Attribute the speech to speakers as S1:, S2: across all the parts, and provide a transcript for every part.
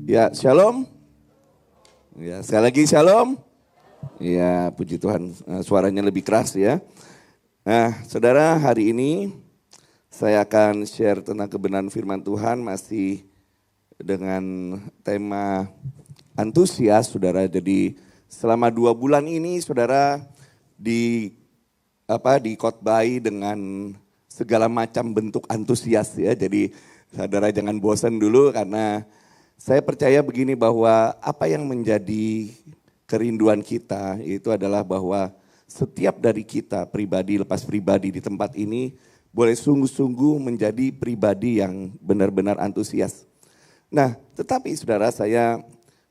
S1: Ya, shalom. Ya, sekali lagi shalom. Ya, puji Tuhan, suaranya lebih keras ya. Nah, saudara, hari ini saya akan share tentang kebenaran firman Tuhan masih dengan tema antusias, saudara. Jadi selama 2 bulan ini, saudara, dikotbahi dengan segala macam bentuk antusias ya. Jadi saudara jangan bosan dulu, karena saya percaya begini, bahwa apa yang menjadi kerinduan kita itu adalah bahwa setiap dari kita pribadi, lepas pribadi di tempat ini boleh sungguh-sungguh menjadi pribadi yang benar-benar antusias. Nah, tetapi saudara, saya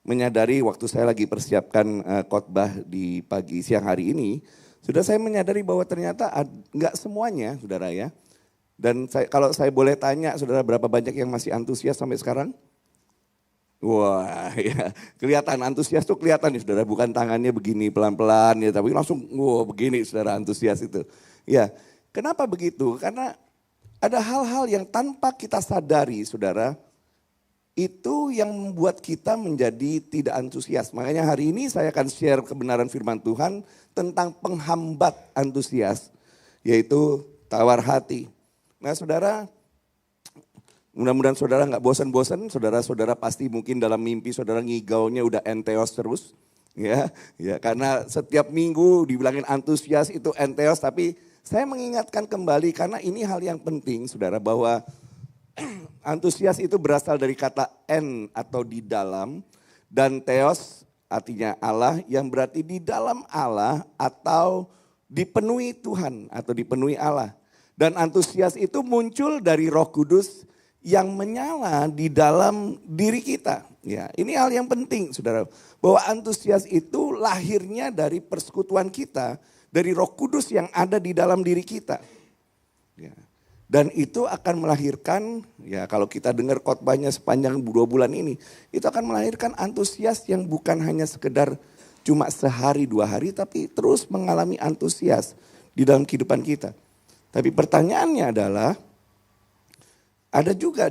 S1: menyadari waktu saya lagi persiapkan khotbah di pagi siang hari ini, sudah saya menyadari bahwa ternyata enggak semuanya, saudara ya. Dan kalau saya boleh tanya, saudara, berapa banyak yang masih antusias sampai sekarang? Wah, ya, kelihatan antusias tuh kelihatan nih, saudara, bukan tangannya begini pelan-pelan ya, tapi langsung begini, saudara, antusias itu. Ya, kenapa begitu? Karena ada hal-hal yang tanpa kita sadari, saudara, itu yang membuat kita menjadi tidak antusias. Makanya hari ini saya akan share kebenaran firman Tuhan tentang penghambat antusias, yaitu tawar hati. Nah, saudara, mudah-mudahan saudara nggak bosan-bosan. Saudara-saudara pasti mungkin dalam mimpi saudara ngigaunya udah enteos terus. Ya, karena setiap minggu dibilangin antusias itu enteos, tapi saya mengingatkan kembali karena ini hal yang penting, saudara, bahwa antusias itu berasal dari kata en atau di dalam, dan theos artinya Allah, yang berarti di dalam Allah atau dipenuhi Tuhan atau dipenuhi Allah. Dan antusias itu muncul dari Roh Kudus yang menyala di dalam diri kita. Ya, ini hal yang penting, saudara, bahwa antusias itu lahirnya dari persekutuan kita, dari Roh Kudus yang ada di dalam diri kita. Ya. Dan itu akan melahirkan, ya kalau kita dengar khotbahnya sepanjang 2 bulan ini, itu akan melahirkan antusias yang bukan hanya sekedar cuma sehari 2 hari, tapi terus mengalami antusias di dalam kehidupan kita. Tapi pertanyaannya adalah, ada juga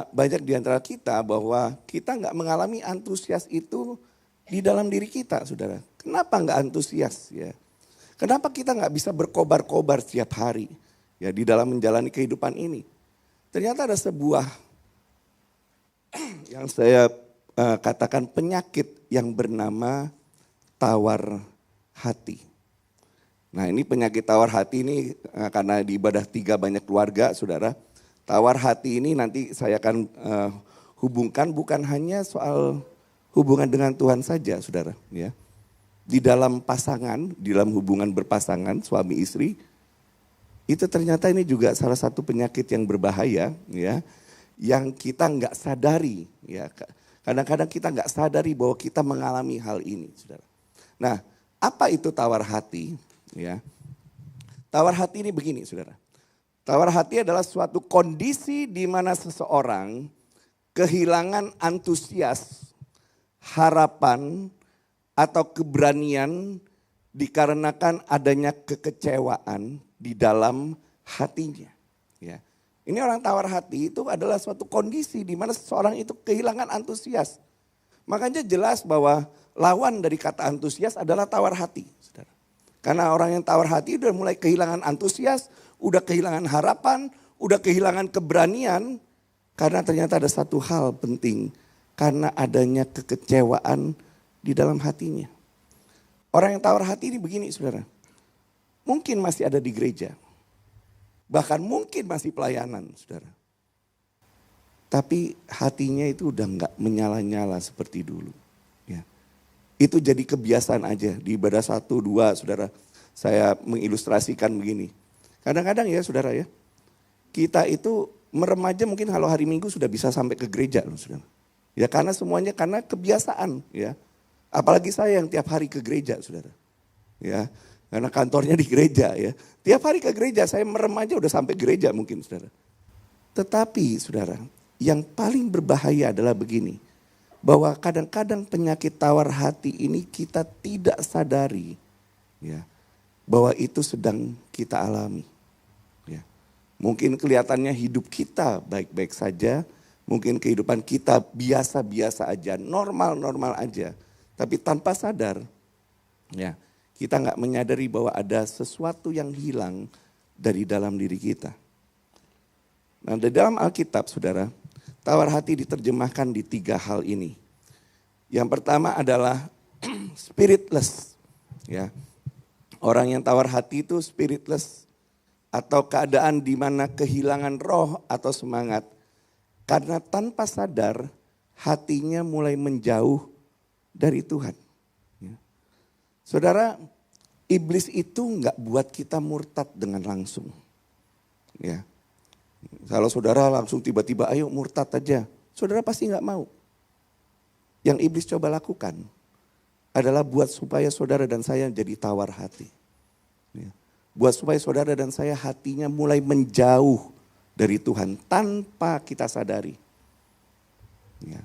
S1: banyak di antara kita bahwa kita nggak mengalami antusias itu di dalam diri kita, saudara. Kenapa nggak antusias ya? Kenapa kita nggak bisa berkobar-kobar setiap hari ya di dalam menjalani kehidupan ini? Ternyata ada sebuah yang saya katakan penyakit yang bernama tawar hati. Nah, ini penyakit tawar hati ini karena di ibadah 3 banyak keluarga, saudara. Tawar hati ini nanti saya akan hubungkan bukan hanya soal hubungan dengan Tuhan saja, saudara. Ya. Di dalam pasangan, di dalam hubungan berpasangan suami istri, itu ternyata ini juga salah satu penyakit yang berbahaya, ya, yang kita nggak sadari. Ya. Kadang-kadang kita nggak sadari bahwa kita mengalami hal ini, saudara. Nah, apa itu tawar hati? Ya. Tawar hati ini begini, saudara. Tawar hati adalah suatu kondisi di mana seseorang kehilangan antusias, harapan, atau keberanian dikarenakan adanya kekecewaan di dalam hatinya. Ya. Ini orang tawar hati itu adalah suatu kondisi di mana seseorang itu kehilangan antusias. Makanya jelas bahwa lawan dari kata antusias adalah tawar hati, saudara. Karena orang yang tawar hati udah mulai kehilangan antusias, udah kehilangan harapan, udah kehilangan keberanian. Karena ternyata ada satu hal penting, karena adanya kekecewaan di dalam hatinya. Orang yang tawar hati ini begini, saudara. Mungkin masih ada di gereja. Bahkan mungkin masih pelayanan, saudara. Tapi hatinya itu udah gak menyala-nyala seperti dulu. Ya. Itu jadi kebiasaan aja di ibadah 1, 2, saudara. Saya mengilustrasikan begini. Kadang-kadang ya saudara ya, kita itu meremaja mungkin kalau hari Minggu sudah bisa sampai ke gereja loh, saudara. Ya karena semuanya karena kebiasaan ya. Apalagi saya yang tiap hari ke gereja, saudara. Ya, karena kantornya di gereja ya. Tiap hari ke gereja, saya meremaja udah sampai gereja mungkin, saudara. Tetapi saudara, yang paling berbahaya adalah begini. Bahwa kadang-kadang penyakit tawar hati ini kita tidak sadari ya, bahwa itu sedang kita alami. Ya. Mungkin kelihatannya hidup kita baik-baik saja, Mungkin kehidupan kita biasa-biasa aja, normal-normal aja. Tapi tanpa sadar, ya kita nggak menyadari bahwa ada sesuatu yang hilang dari dalam diri kita. Nah, di dalam Alkitab, saudara, tawar hati diterjemahkan di 3 hal ini. Yang pertama adalah spiritless. Ya, orang yang tawar hati itu spiritless, atau keadaan di mana kehilangan roh atau semangat. Karena tanpa sadar hatinya mulai menjauh dari Tuhan. Ya. Saudara, iblis itu enggak buat kita murtad dengan langsung. Ya. Kalau saudara langsung tiba-tiba ayo murtad aja, saudara pasti enggak mau. Yang iblis coba lakukan adalah buat supaya saudara dan saya jadi tawar hati. Ya. Buat supaya saudara dan saya hatinya mulai menjauh dari Tuhan tanpa kita sadari. Ya.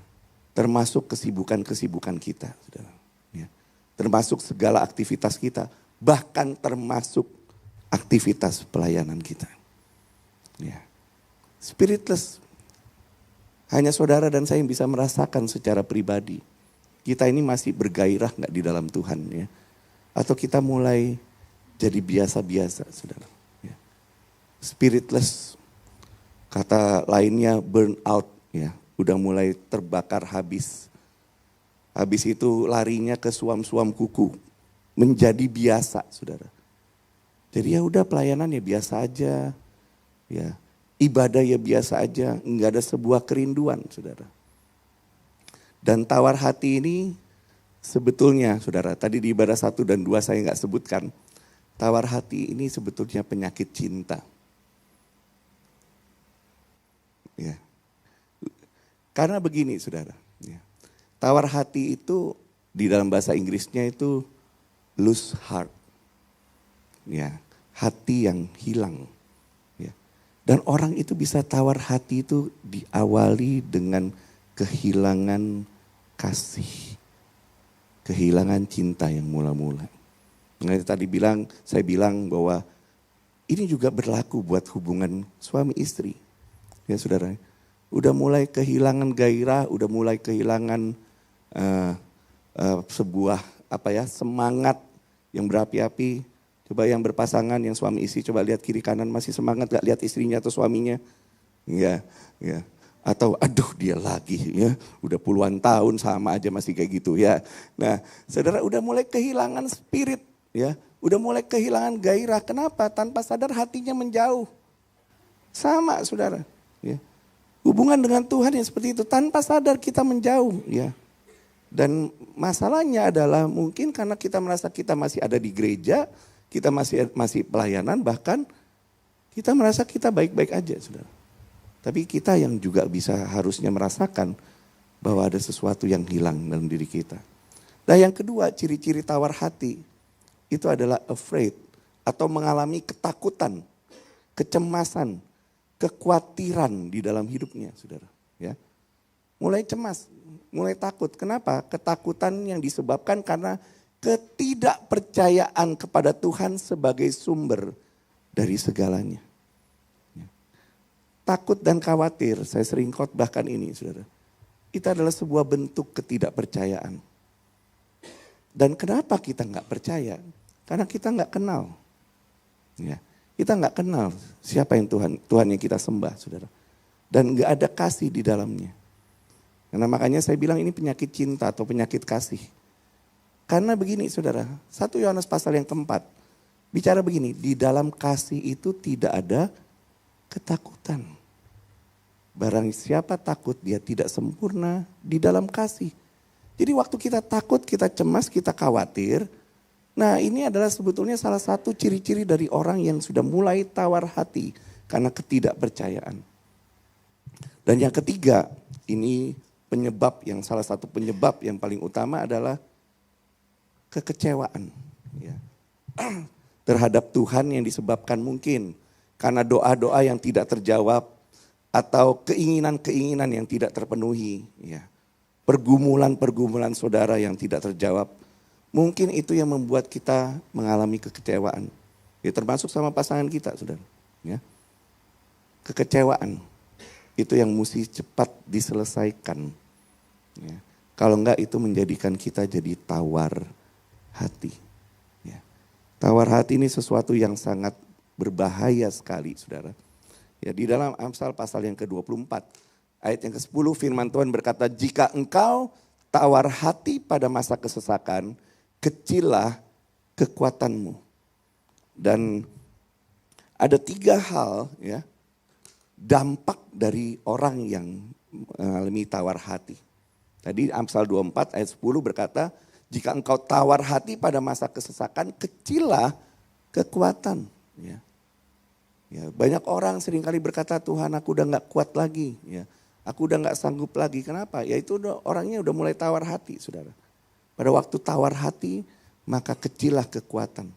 S1: Termasuk kesibukan-kesibukan kita. Saudara. Ya. Termasuk segala aktivitas kita. Bahkan termasuk aktivitas pelayanan kita. Ya. Spiritless. Hanya saudara dan saya yang bisa merasakan secara pribadi. Kita ini masih bergairah gak di dalam Tuhan. Ya. Atau kita mulai jadi biasa-biasa, saudara. Ya. Spiritless. Kata lainnya burn out, ya, udah mulai terbakar habis. Habis itu larinya ke suam-suam kuku, menjadi biasa, saudara. Jadi ya udah pelayanan ya biasa aja, ya ibadah ya biasa aja, nggak ada sebuah kerinduan, saudara. Dan tawar hati ini sebetulnya, saudara, tadi di ibadah 1 dan 2 saya nggak sebutkan, tawar hati ini sebetulnya penyakit cinta. Ya. Karena begini saudara, ya. Tawar hati itu di dalam bahasa Inggrisnya itu loose heart, ya, hati yang hilang. Ya. Dan orang itu bisa tawar hati itu diawali dengan kehilangan kasih, kehilangan cinta yang mula-mula. Nah, tadi saya bilang bahwa ini juga berlaku buat hubungan suami istri. Ya saudara, udah mulai kehilangan gairah, udah mulai kehilangan sebuah semangat yang berapi-api. Coba yang berpasangan, yang suami istri, coba lihat kiri kanan masih semangat gak lihat istrinya atau suaminya? Ya. Atau aduh dia lagi ya, udah puluhan tahun sama aja masih kayak gitu ya. Nah saudara udah mulai kehilangan spirit ya, udah mulai kehilangan gairah. Kenapa? Tanpa sadar hatinya menjauh. Sama saudara. Ya. Hubungan dengan Tuhan yang seperti itu tanpa sadar kita menjauh ya. Dan masalahnya adalah mungkin karena kita merasa kita masih ada di gereja, kita masih pelayanan, bahkan kita merasa kita baik-baik aja saudara. Tapi kita yang juga bisa harusnya merasakan bahwa ada sesuatu yang hilang dalam diri kita. Nah yang kedua, ciri-ciri tawar hati itu adalah afraid atau mengalami ketakutan, kecemasan, kekhawatiran di dalam hidupnya, saudara. Ya, mulai cemas, mulai takut. Kenapa? Ketakutan yang disebabkan karena ketidakpercayaan kepada Tuhan sebagai sumber dari segalanya. Ya. Takut dan khawatir, saya sering khotbahkan ini, saudara. Itu adalah sebuah bentuk ketidakpercayaan. Dan kenapa kita nggak percaya? Karena kita nggak kenal. Ya. Kita nggak kenal siapa yang Tuhan yang kita sembah, saudara. Dan nggak ada kasih di dalamnya. Karena makanya saya bilang ini penyakit cinta atau penyakit kasih. Karena begini saudara, 1 Yohanes pasal yang keempat, bicara begini, di dalam kasih itu tidak ada ketakutan. Barang siapa takut dia tidak sempurna di dalam kasih. Jadi waktu kita takut, kita cemas, kita khawatir, nah ini adalah sebetulnya salah satu ciri-ciri dari orang yang sudah mulai tawar hati karena ketidakpercayaan. Dan yang ketiga, ini salah satu penyebab yang paling utama adalah kekecewaan. Ya. Terhadap Tuhan yang disebabkan mungkin karena doa-doa yang tidak terjawab atau keinginan-keinginan yang tidak terpenuhi. Ya. Pergumulan-pergumulan saudara yang tidak terjawab. Mungkin itu yang membuat kita mengalami kekecewaan. Ya, termasuk sama pasangan kita, saudara. Ya. Kekecewaan. itu yang mesti cepat diselesaikan. Ya. Kalau enggak itu menjadikan kita jadi tawar hati. Ya. Tawar hati ini sesuatu yang sangat berbahaya sekali, saudara. Ya, di dalam Amsal pasal yang ke-24, ayat yang ke-10 firman Tuhan berkata, jika engkau tawar hati pada masa kesesakan, kecillah kekuatanmu. Dan ada 3 hal ya, dampak dari orang yang mengalami tawar hati. Tadi Amsal 24 ayat 10 berkata, jika engkau tawar hati pada masa kesesakan, kecillah kekuatan. Ya. Ya, banyak orang seringkali berkata, Tuhan aku udah gak kuat lagi. Ya. Aku udah gak sanggup lagi. Kenapa? Ya itu orangnya udah mulai tawar hati, saudara. Pada waktu tawar hati, maka kecillah kekuatan.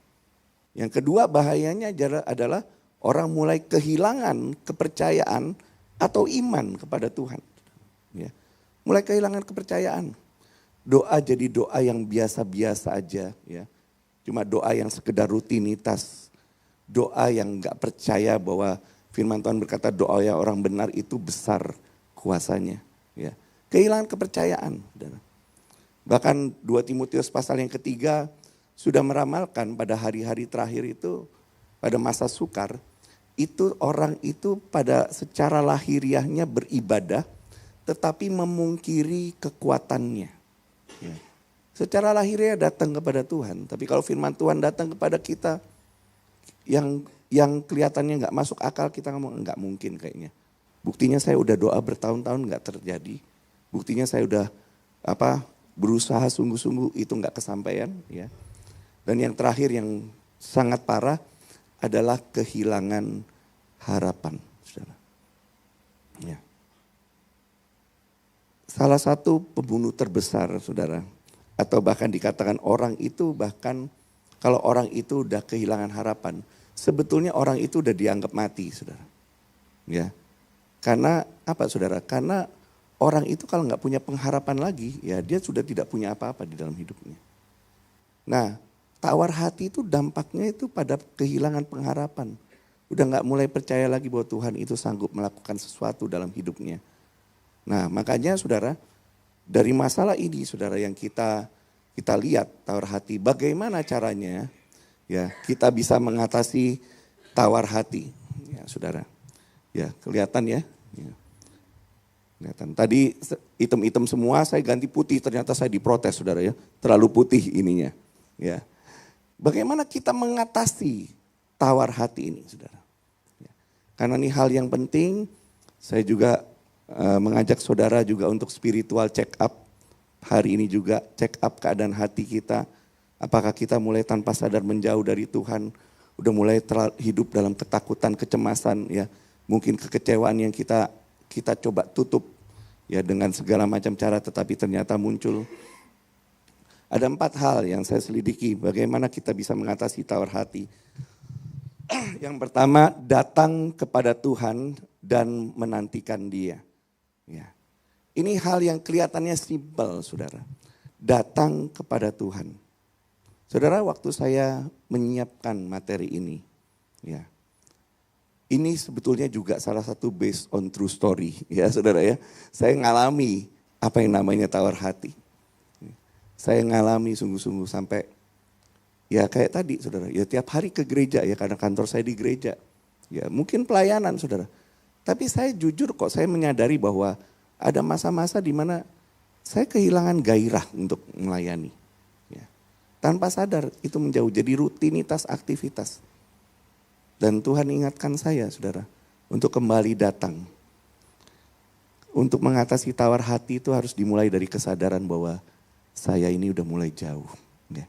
S1: Yang kedua bahayanya adalah orang mulai kehilangan kepercayaan atau iman kepada Tuhan. Ya. Mulai kehilangan kepercayaan. Doa jadi doa yang biasa-biasa aja. Ya. Cuma doa yang sekedar rutinitas. Doa yang gak percaya bahwa firman Tuhan berkata doa yang orang benar itu besar kuasanya. Ya. Kehilangan kepercayaan. Bahkan 2 Timotius pasal yang ketiga sudah meramalkan pada hari-hari terakhir itu, pada masa sukar, itu orang itu pada secara lahiriahnya beribadah, tetapi memungkiri kekuatannya. Ya. Secara lahiriah datang kepada Tuhan, tapi kalau firman Tuhan datang kepada kita, yang kelihatannya nggak masuk akal, kita ngomong nggak mungkin kayaknya. Buktinya saya udah doa bertahun-tahun nggak terjadi. Buktinya saya udah berusaha sungguh-sungguh itu nggak kesampaian. Ya. Dan yang terakhir yang sangat parah adalah kehilangan harapan, saudara. Ya. Salah satu pembunuh terbesar, saudara, atau bahkan dikatakan orang itu, bahkan kalau orang itu udah kehilangan harapan, sebetulnya orang itu udah dianggap mati, saudara. Ya, karena apa, saudara? Karena orang itu kalau nggak punya pengharapan lagi, ya dia sudah tidak punya apa-apa di dalam hidupnya. Nah, tawar hati itu dampaknya itu pada kehilangan pengharapan. Udah nggak mulai percaya lagi bahwa Tuhan itu sanggup melakukan sesuatu dalam hidupnya. Nah, makanya saudara, dari masalah ini saudara yang kita lihat tawar hati, bagaimana caranya ya kita bisa mengatasi tawar hati. Ya, saudara. Ya, kelihatan ya. Ya. Kelihatan. Tadi hitam-hitam semua, saya ganti putih, ternyata saya diprotes saudara ya. Terlalu putih ininya. Ya. Bagaimana kita mengatasi tawar hati ini, saudara? Ya. Karena ini hal yang penting, saya juga mengajak saudara juga untuk spiritual check up. Hari ini juga check up keadaan hati kita. Apakah kita mulai tanpa sadar menjauh dari Tuhan, udah mulai hidup dalam ketakutan, kecemasan, ya, mungkin kekecewaan yang kita coba tutup, ya, dengan segala macam cara, tetapi ternyata muncul. Ada 4 hal yang saya selidiki bagaimana kita bisa mengatasi tawar hati. Yang pertama, datang kepada Tuhan dan menantikan Dia. Ya. Ini hal yang kelihatannya simpel, saudara. Datang kepada Tuhan. Saudara, waktu saya menyiapkan materi ini, ya, ini sebetulnya juga salah satu based on true story, ya saudara ya. Saya ngalami apa yang namanya tawar hati. Saya ngalami sungguh-sungguh sampai, ya kayak tadi saudara, ya tiap hari ke gereja ya karena kantor saya di gereja. Ya mungkin pelayanan saudara. Tapi saya jujur kok, saya menyadari bahwa ada masa-masa di mana saya kehilangan gairah untuk melayani. Ya. Tanpa sadar itu menjauh jadi rutinitas aktivitas. Dan Tuhan ingatkan saya saudara untuk kembali datang. Untuk mengatasi tawar hati itu harus dimulai dari kesadaran bahwa saya ini udah mulai jauh. Ya.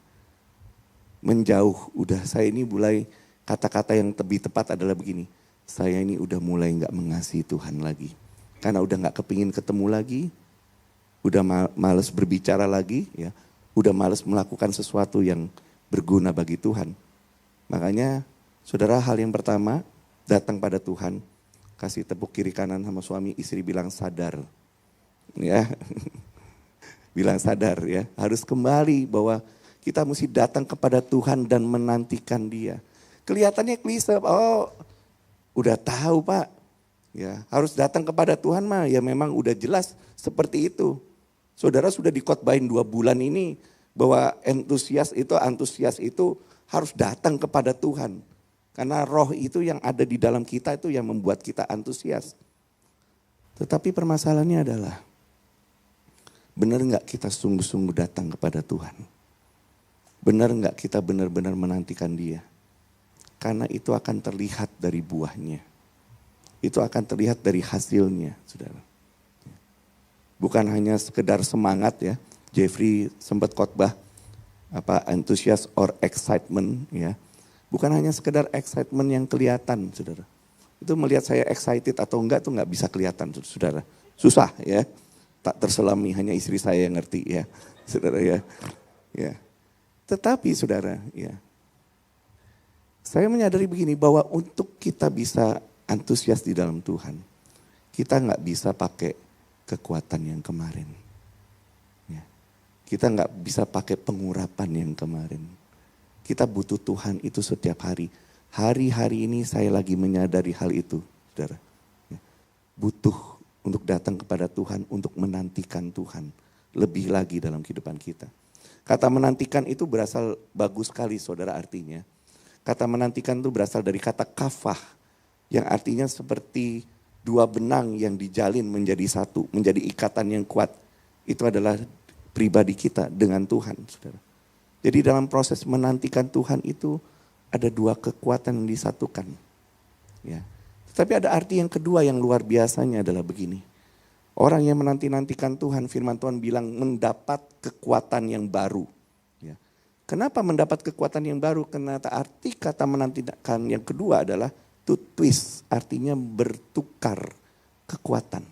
S1: Menjauh, udah saya ini mulai, kata-kata yang lebih tepat adalah begini. Saya ini udah mulai gak mengasihi Tuhan lagi. Karena udah gak kepingin ketemu lagi. Udah males berbicara lagi. Ya. Udah males melakukan sesuatu yang berguna bagi Tuhan. Makanya saudara, hal yang pertama, datang pada Tuhan. Kasih tepuk kiri kanan sama suami, istri bilang sadar. Ya. Bilang sadar ya. Harus kembali bahwa kita mesti datang kepada Tuhan dan menantikan Dia. Kelihatannya klise, oh udah tahu Pak. Ya, harus datang kepada Tuhan mah ya memang udah jelas seperti itu. Saudara sudah dikotbahin 2 bulan ini bahwa antusias itu harus datang kepada Tuhan. Karena roh itu yang ada di dalam kita itu yang membuat kita antusias. Tetapi permasalahannya adalah, benar nggak kita sungguh-sungguh datang kepada Tuhan? Benar nggak kita benar-benar menantikan Dia? Karena itu akan terlihat dari buahnya. Itu akan terlihat dari hasilnya, saudara. Bukan hanya sekedar semangat ya. Jeffrey sempat khotbah antusias or excitement ya. Bukan hanya sekedar excitement yang kelihatan, saudara. Itu melihat saya excited atau enggak tuh nggak bisa kelihatan, saudara. Susah ya. Tak terselami, hanya istri saya yang ngerti ya, saudara ya. Ya. Tetapi saudara ya. Saya menyadari begini bahwa untuk kita bisa antusias di dalam Tuhan, kita nggak bisa pakai kekuatan yang kemarin. Ya. Kita nggak bisa pakai pengurapan yang kemarin. Kita butuh Tuhan itu setiap hari. Hari-hari ini saya lagi menyadari hal itu, saudara. Ya. Butuh untuk datang kepada Tuhan, untuk menantikan Tuhan. Lebih lagi dalam kehidupan kita. Kata menantikan itu berasal bagus sekali, saudara, artinya. Kata menantikan itu berasal dari kata kafah. Yang artinya seperti 2 benang yang dijalin menjadi satu, menjadi ikatan yang kuat. Itu adalah pribadi kita dengan Tuhan, saudara. Jadi dalam proses menantikan Tuhan itu ada 2 kekuatan yang disatukan. Ya. Tetapi ada arti yang kedua yang luar biasanya adalah begini. Orang yang menanti-nantikan Tuhan, firman Tuhan bilang mendapat kekuatan yang baru. Ya. Kenapa mendapat kekuatan yang baru? Karena arti kata menantikan yang kedua adalah to twist, artinya bertukar kekuatan.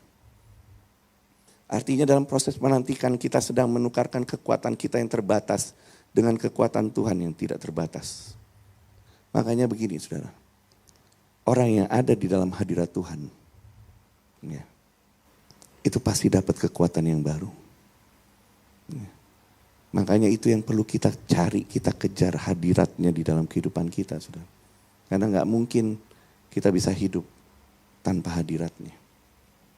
S1: Artinya dalam proses menantikan kita sedang menukarkan kekuatan kita yang terbatas dengan kekuatan Tuhan yang tidak terbatas. Makanya begini saudara, orang yang ada di dalam hadirat Tuhan, ya, itu pasti dapat kekuatan yang baru. Ya. Makanya itu yang perlu kita cari, kita kejar hadiratnya di dalam kehidupan kita saudara. Karena gak mungkin kita bisa hidup tanpa hadiratnya.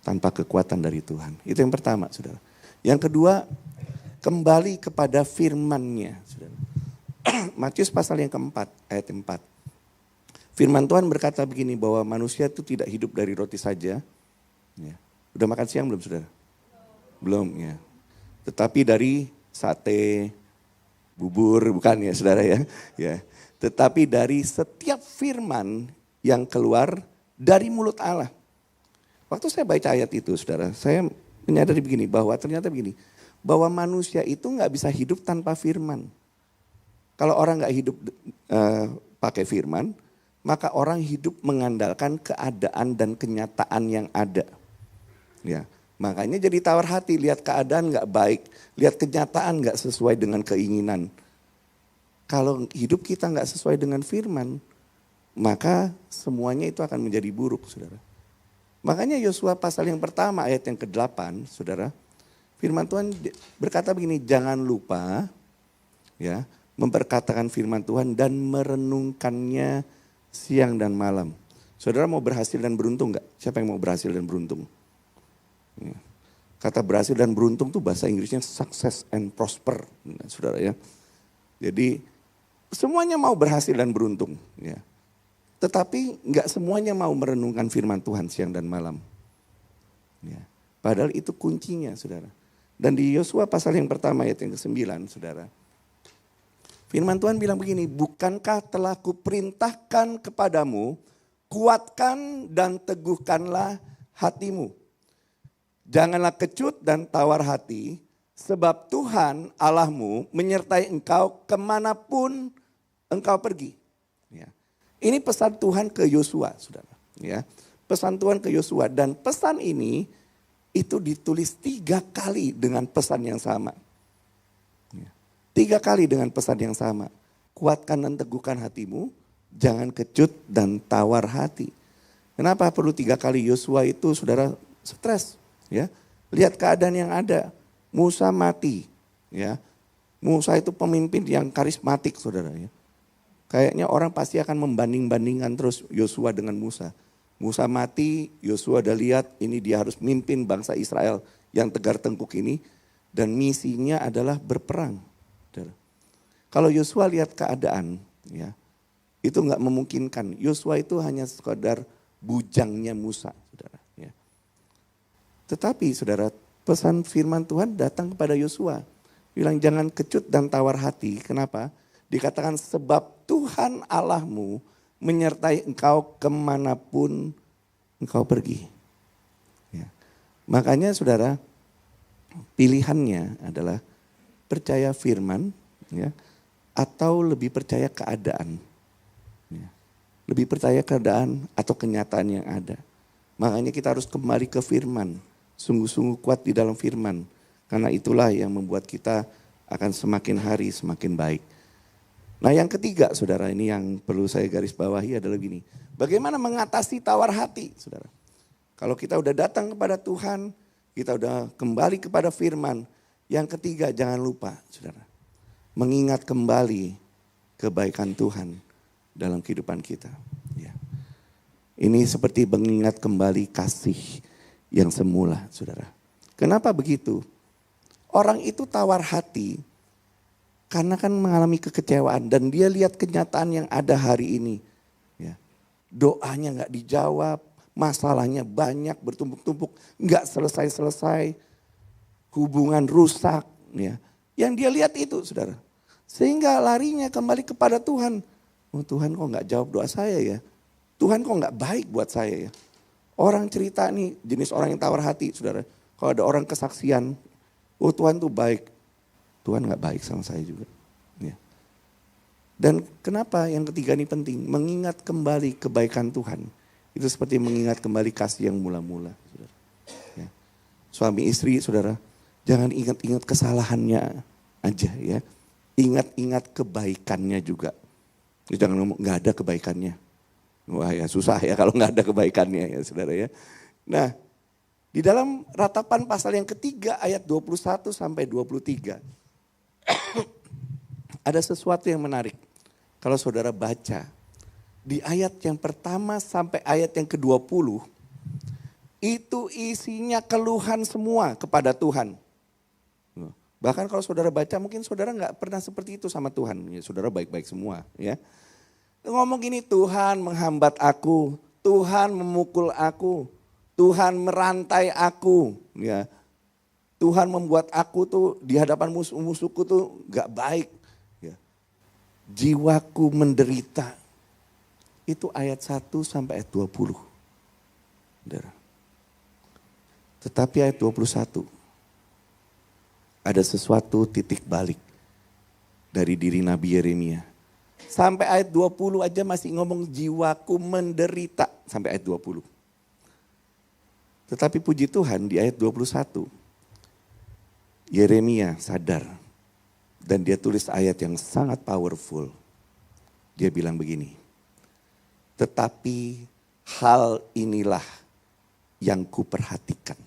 S1: Tanpa kekuatan dari Tuhan. Itu yang pertama, saudara. Yang kedua, kembali kepada firman-Nya, saudara. Matius pasal yang keempat, ayat 4. Firman Tuhan berkata begini, bahwa manusia itu tidak hidup dari roti saja. Ya. Udah makan siang belum, saudara? Belum, ya. Tetapi dari sate, bubur, bukan ya, saudara ya. Ya. Tetapi dari setiap firman yang keluar dari mulut Allah. Waktu saya baca ayat itu, saudara, saya menyadari begini, bahwa ternyata begini, bahwa manusia itu gak bisa hidup tanpa firman. Kalau orang gak hidup pakai firman, maka orang hidup mengandalkan keadaan dan kenyataan yang ada. Ya, makanya jadi tawar hati, lihat keadaan gak baik, lihat kenyataan gak sesuai dengan keinginan. Kalau hidup kita gak sesuai dengan firman, maka semuanya itu akan menjadi buruk, saudara. Makanya Yosua pasal yang pertama ayat yang ke-8, saudara. Firman Tuhan berkata begini, jangan lupa ya memperkatakan firman Tuhan dan merenungkannya siang dan malam. Saudara mau berhasil dan beruntung gak? Siapa yang mau berhasil dan beruntung? Ya. Kata berhasil dan beruntung tuh bahasa Inggrisnya success and prosper, saudara ya. Jadi semuanya mau berhasil dan beruntung ya. Tetapi nggak semuanya mau merenungkan firman Tuhan siang dan malam. Ya. Padahal itu kuncinya, saudara. Dan di Yosua pasal yang pertama ayat yang ke-9, saudara. Firman Tuhan bilang begini, bukankah telah kuperintahkan kepadamu, kuatkan dan teguhkanlah hatimu. Janganlah kecut dan tawar hati, sebab Tuhan Allahmu menyertai engkau kemanapun engkau pergi. Ya. Ini pesan Tuhan ke Yosua, saudara. Ya, pesan Tuhan ke Yosua, dan pesan ini itu ditulis 3 kali dengan pesan yang sama. Ya. 3 kali dengan pesan yang sama. Kuatkan dan teguhkan hatimu, jangan kecut dan tawar hati. Kenapa perlu 3 kali? Yosua itu saudara stres. Ya, lihat keadaan yang ada. Musa mati. Ya, Musa itu pemimpin yang karismatik, saudara ya. Kayaknya orang pasti akan membanding-bandingkan terus Yosua dengan Musa. Musa mati, Yosua udah lihat ini dia harus mimpin bangsa Israel yang tegar tengkuk ini. Dan misinya adalah berperang. Kalau Yosua lihat keadaan, ya, itu nggak memungkinkan. Yosua itu hanya sekadar bujangnya Musa, saudara. Ya. Tetapi saudara, pesan firman Tuhan datang kepada Yosua. Bilang jangan kecut dan tawar hati. Kenapa? Dikatakan sebab Tuhan Allahmu menyertai engkau kemanapun engkau pergi. Ya. Makanya saudara, pilihannya adalah percaya firman, ya, atau lebih percaya keadaan. Ya. Lebih percaya keadaan atau kenyataan yang ada. Makanya kita harus kembali ke firman. Sungguh-sungguh kuat di dalam firman. Karena itulah yang membuat kita akan semakin hari semakin baik. Nah yang ketiga saudara, ini yang perlu saya garis bawahi adalah gini. Bagaimana mengatasi tawar hati saudara. Kalau kita udah datang kepada Tuhan, kita udah kembali kepada firman. Yang ketiga jangan lupa saudara. Mengingat kembali kebaikan Tuhan dalam kehidupan kita. Ya. Ini seperti mengingat kembali kasih yang semula saudara. Kenapa begitu? Orang itu tawar hati karena kan mengalami kekecewaan dan dia lihat kenyataan yang ada hari ini. Ya. Doanya gak dijawab, masalahnya banyak bertumpuk-tumpuk, gak selesai-selesai, hubungan rusak. Ya. Yang dia lihat itu saudara. Sehingga larinya kembali kepada Tuhan. Oh Tuhan kok gak jawab doa saya ya. Tuhan kok gak baik buat saya ya. Orang cerita nih jenis orang yang tawar hati saudara. Kalau ada orang kesaksian, oh Tuhan tuh baik. Tuhan gak baik sama saya juga. Ya. Dan kenapa yang ketiga ini penting? Mengingat kembali kebaikan Tuhan. Itu seperti mengingat kembali kasih yang mula-mula. Saudara. Ya. Suami istri saudara, jangan ingat-ingat kesalahannya aja ya. Ingat-ingat kebaikannya juga. Jangan ngomong gak ada kebaikannya. Wah ya susah ya kalau gak ada kebaikannya ya saudara ya. Nah di dalam ratapan pasal yang ketiga ayat 21 sampai 23. Ada sesuatu yang menarik. Kalau saudara baca di ayat yang pertama sampai ayat yang ke-20. Itu isinya keluhan semua kepada Tuhan. Bahkan kalau saudara baca mungkin saudara gak pernah seperti itu sama Tuhan. Ya, saudara baik-baik semua ya. Ngomong gini, Tuhan menghambat aku, Tuhan memukul aku, Tuhan merantai aku, ya. Tuhan membuat aku tuh di hadapan musuh-musuhku tuh gak baik. Ya. Jiwaku menderita. Itu ayat 1 sampai ayat 20. Tetapi ayat 21. Ada sesuatu titik balik dari diri Nabi Yeremia. Sampai ayat 20 aja masih ngomong jiwaku menderita. Sampai ayat 20. Tetapi puji Tuhan di ayat 21. Yeremia sadar. Dan dia tulis ayat yang sangat powerful. Dia bilang begini. Tetapi hal inilah yang kuperhatikan.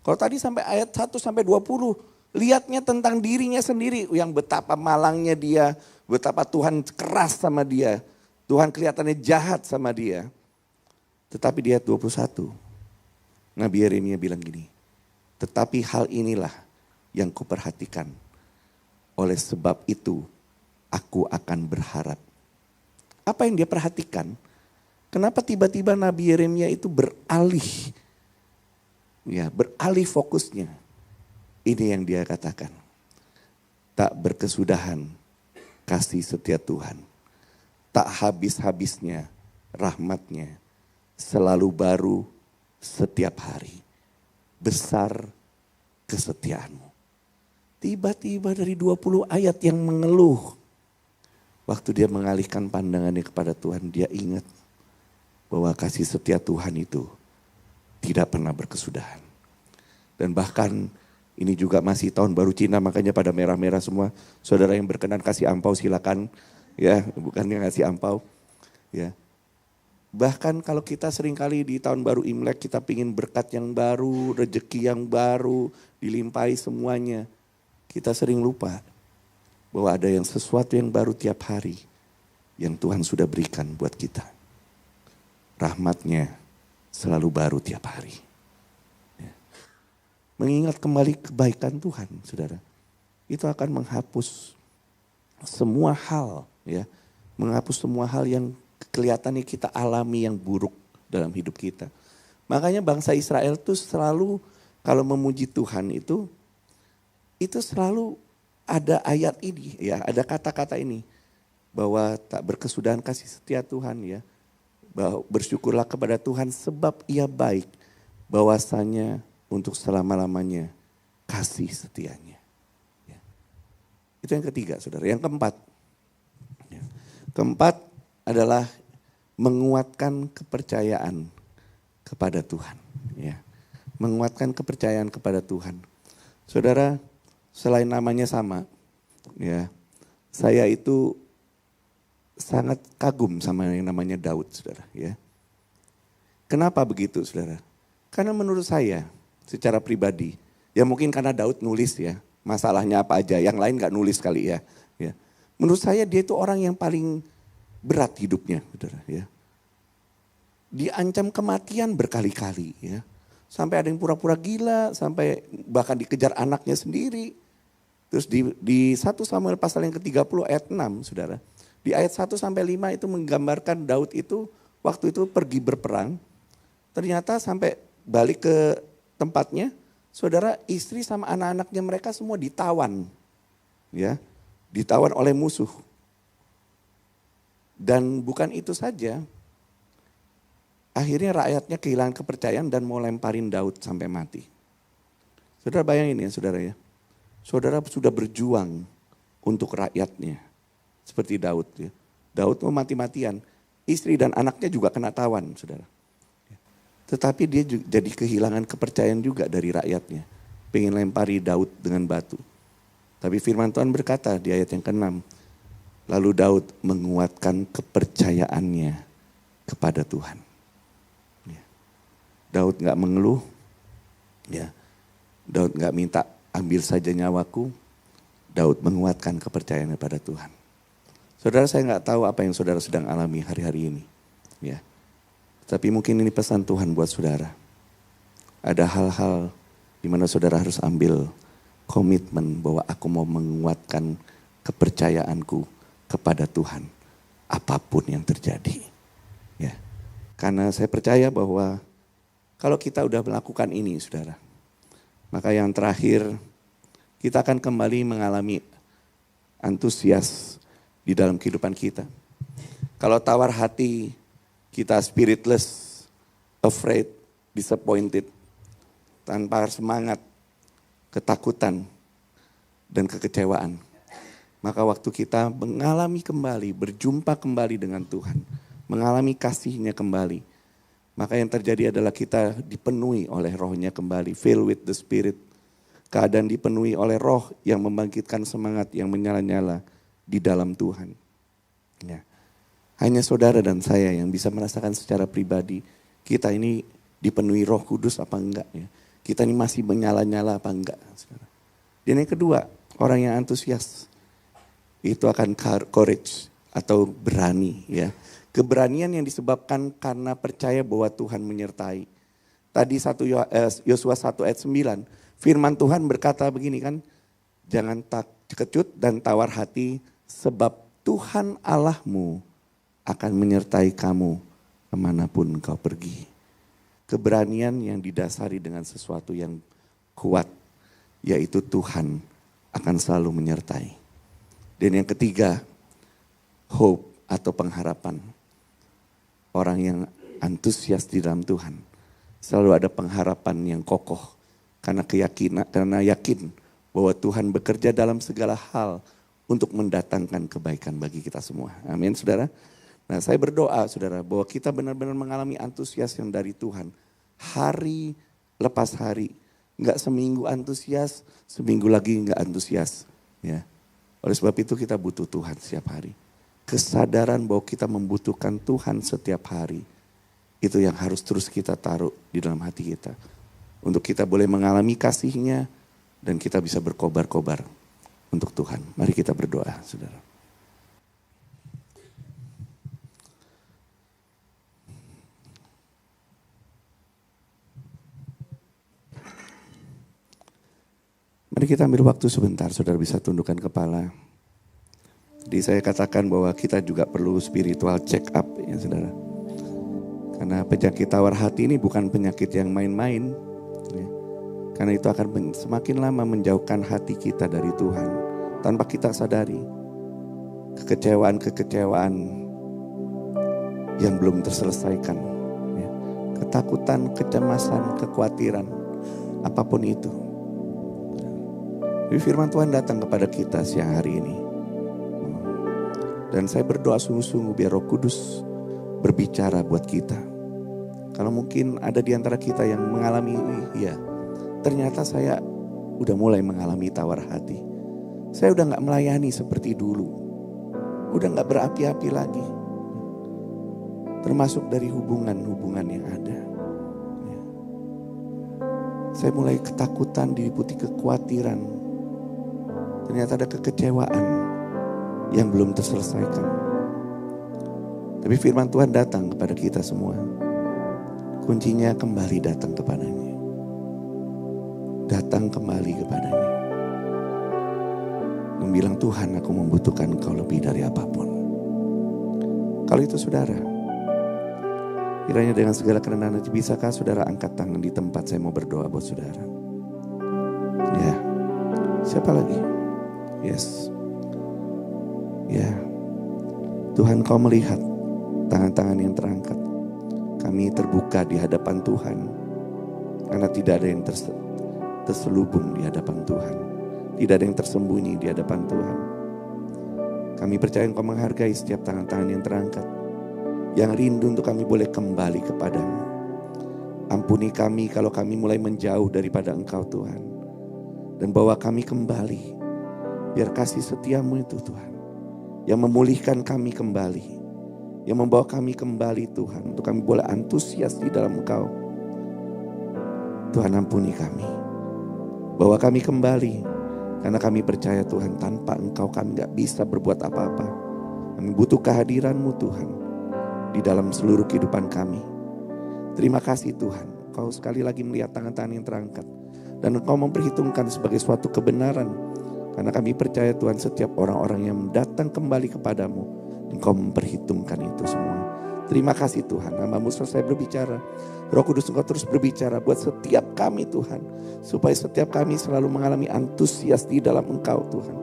S1: Kalau tadi sampai ayat 1 sampai 20. Lihatnya tentang dirinya sendiri. Yang betapa malangnya dia. Betapa Tuhan keras sama dia. Tuhan kelihatannya jahat sama dia. Tetapi di ayat 21. Nabi Yeremia bilang gini. Tetapi hal inilah yang kuperhatikan. Oleh sebab itu aku akan berharap. Apa yang dia perhatikan? Kenapa tiba-tiba Nabi Yeremia itu beralih? Ya, beralih fokusnya. Ini yang dia katakan. Tak berkesudahan kasih setia Tuhan. Tak habis-habisnya rahmatnya. Selalu baru setiap hari. Besar kesetiaanmu. Tiba-tiba dari 20 ayat yang mengeluh. Waktu dia mengalihkan pandangannya kepada Tuhan, dia ingat bahwa kasih setia Tuhan itu tidak pernah berkesudahan. Dan bahkan ini juga masih tahun baru Cina, makanya pada merah-merah semua. Saudara yang berkenan kasih ampau silakan, ya, bukannya ngasih ampau, ya. Bahkan kalau kita seringkali di tahun baru Imlek kita pingin berkat yang baru, rezeki yang baru, dilimpahi semuanya. Kita sering lupa bahwa ada yang sesuatu yang baru tiap hari yang Tuhan sudah berikan buat kita. Rahmatnya selalu baru tiap hari. Ya. Mengingat kembali kebaikan Tuhan, saudara, itu akan menghapus semua hal, ya, menghapus semua hal yang kelihatannya kita alami yang buruk dalam hidup kita. Makanya bangsa Israel tuh selalu kalau memuji Tuhan itu selalu ada ayat ini, ya, ada kata-kata ini bahwa tak berkesudahan kasih setia Tuhan, ya. Bahwa bersyukurlah kepada Tuhan sebab Ia baik, bahwasanya untuk selama-lamanya kasih setianya. Ya. Itu yang ketiga, saudara. Yang keempat, ya. Keempat adalah menguatkan kepercayaan kepada Tuhan. Ya. Menguatkan kepercayaan kepada Tuhan. Saudara, selain namanya sama, ya, saya itu sangat kagum sama yang namanya Daud, saudara. Ya. Kenapa begitu, saudara? Karena menurut saya, secara pribadi, ya mungkin karena Daud nulis, ya, masalahnya apa aja, yang lain gak nulis kali, ya. Ya. Menurut saya dia itu orang yang paling berat hidupnya, saudara. Ya. Diancam kematian berkali-kali, ya. Sampai ada yang pura-pura gila, sampai bahkan dikejar anaknya sendiri. Terus di 1 Samuel pasal yang ke-30 ayat 6, saudara. Di ayat 1 sampai 5 itu menggambarkan Daud itu waktu itu pergi berperang. Ternyata sampai balik ke tempatnya, saudara, istri sama anak-anaknya mereka semua ditawan. Ya, ditawan oleh musuh. Dan bukan itu saja, akhirnya rakyatnya kehilangan kepercayaan dan mau lemparin Daud sampai mati. Saudara bayangin ya, saudara, ya. Saudara sudah berjuang untuk rakyatnya. Seperti Daud, ya. Daud mau mati-matian. Istri dan anaknya juga kena tawan, saudara. Tetapi dia juga jadi kehilangan kepercayaan juga dari rakyatnya. Pengen lempari Daud dengan batu. Tapi firman Tuhan berkata di ayat yang ke-6. Lalu Daud menguatkan kepercayaannya kepada Tuhan. Ya. Daud gak mengeluh. Ya. Daud gak minta ambil saja nyawaku. Daud menguatkan kepercayaannya pada Tuhan. Saudara, saya nggak tahu apa yang saudara sedang alami hari-hari ini, ya. Tapi mungkin ini pesan Tuhan buat saudara. Ada hal-hal di mana saudara harus ambil komitmen bahwa aku mau menguatkan kepercayaanku kepada Tuhan, apapun yang terjadi, ya. Karena saya percaya bahwa kalau kita udah melakukan ini, saudara, maka yang terakhir kita akan kembali mengalami antusias di dalam kehidupan kita. Kalau tawar hati, kita spiritless, afraid, disappointed, tanpa semangat, ketakutan, dan kekecewaan. Maka waktu kita mengalami kembali, berjumpa kembali dengan Tuhan, mengalami kasih-Nya kembali, maka yang terjadi adalah kita dipenuhi oleh Roh-Nya kembali, fill with the Spirit. Keadaan dipenuhi oleh Roh yang membangkitkan semangat yang menyala-nyala di dalam Tuhan. Ya. Hanya saudara dan saya yang bisa merasakan secara pribadi, kita ini dipenuhi Roh Kudus apa enggak, ya. Kita ini masih menyala-nyala apa enggak, saudara. Dan yang kedua, orang yang antusias itu akan courage atau berani, ya. Keberanian yang disebabkan karena percaya bahwa Tuhan menyertai. Tadi Yosua 1 ayat 9, firman Tuhan berkata begini kan, jangan terkejut dan tawar hati sebab Tuhan Allahmu akan menyertai kamu kemanapun kau pergi. Keberanian yang didasari dengan sesuatu yang kuat, yaitu Tuhan akan selalu menyertai. Dan yang ketiga, hope atau pengharapan. Orang yang antusias di dalam Tuhan selalu ada pengharapan yang kokoh karena keyakinan, karena yakin bahwa Tuhan bekerja dalam segala hal untuk mendatangkan kebaikan bagi kita semua. Amin, saudara. Nah, saya berdoa, saudara, bahwa kita benar-benar mengalami antusias yang dari Tuhan. Hari lepas hari. Enggak seminggu antusias, seminggu lagi enggak antusias. Ya. Oleh sebab itu kita butuh Tuhan setiap hari. Kesadaran bahwa kita membutuhkan Tuhan setiap hari. Itu yang harus terus kita taruh di dalam hati kita. Untuk kita boleh mengalami kasih-Nya dan kita bisa berkobar-kobar untuk Tuhan. Mari kita berdoa, saudara. Mari kita ambil waktu sebentar, saudara bisa tundukkan kepala. Jadi saya katakan bahwa kita juga perlu spiritual check up ya saudara. Karena penyakit tawar hati ini bukan penyakit yang main-main. Ya. Karena itu akan semakin lama menjauhkan hati kita dari Tuhan. Tanpa kita sadari. Kekecewaan-kekecewaan yang belum terselesaikan. Ya. Ketakutan, kecemasan, kekhawatiran. Apapun itu. Jadi firman Tuhan datang kepada kita siang hari ini. Dan saya berdoa sungguh-sungguh biar Roh Kudus berbicara buat kita. Kalau mungkin ada di antara kita yang mengalami, ya ternyata saya udah mulai mengalami tawar hati. Saya udah gak melayani seperti dulu. Udah gak berapi-api lagi. Termasuk dari hubungan-hubungan yang ada. Ya. Saya mulai ketakutan, diliputi kekhawatiran. Ternyata ada kekecewaan yang belum terselesaikan. Tapi firman Tuhan datang kepada kita semua. Kuncinya kembali datang kepadanya. Datang kembali kepadanya. Dan bilang, Tuhan, aku membutuhkan Engkau lebih dari apapun. Kalau itu saudara, kiranya dengan segala kerendahan hati, bisakah saudara angkat tangan di tempat saya mau berdoa buat saudara? Ya, siapa lagi? Yes. Ya, Tuhan Kau melihat tangan-tangan yang terangkat. Kami terbuka di hadapan Tuhan. Karena tidak ada yang terselubung di hadapan Tuhan. Tidak ada yang tersembunyi di hadapan Tuhan. Kami percaya Engkau menghargai setiap tangan-tangan yang terangkat. Yang rindu untuk kami boleh kembali kepadamu. Ampuni kami kalau kami mulai menjauh daripada Engkau Tuhan. Dan bawa kami kembali. Biar kasih setiamu itu Tuhan. Yang memulihkan kami kembali. Yang membawa kami kembali Tuhan. Untuk kami boleh antusias di dalam Engkau. Tuhan ampuni kami. Bawa kami kembali. Karena kami percaya Tuhan, tanpa Engkau kami gak bisa berbuat apa-apa. Kami butuh kehadiran-Mu Tuhan. Di dalam seluruh kehidupan kami. Terima kasih Tuhan. Engkau sekali lagi melihat tangan-tangan yang terangkat. Dan Engkau memperhitungkan sebagai suatu kebenaran. Karena kami percaya Tuhan, setiap orang-orang yang datang kembali kepadamu, Engkau memperhitungkan itu semua. Terima kasih Tuhan, nama-Mu selesai berbicara. Roh Kudus Engkau terus berbicara buat setiap kami Tuhan. Supaya setiap kami selalu mengalami antusias di dalam Engkau Tuhan.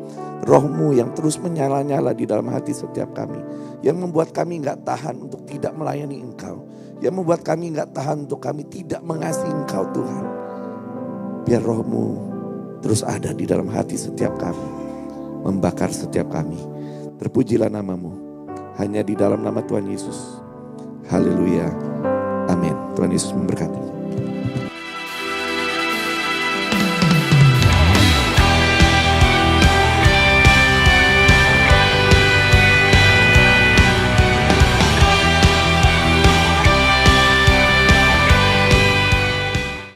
S1: Roh-Mu yang terus menyala-nyala di dalam hati setiap kami. Yang membuat kami gak tahan untuk tidak melayani Engkau. Yang membuat kami gak tahan untuk kami tidak mengasihi Engkau Tuhan. Biar Roh-Mu terus ada di dalam hati setiap kami. Membakar setiap kami. Terpujilah nama-Mu. Hanya di dalam nama Tuhan Yesus. Haleluya. Amin. Tuhan Yesus memberkati.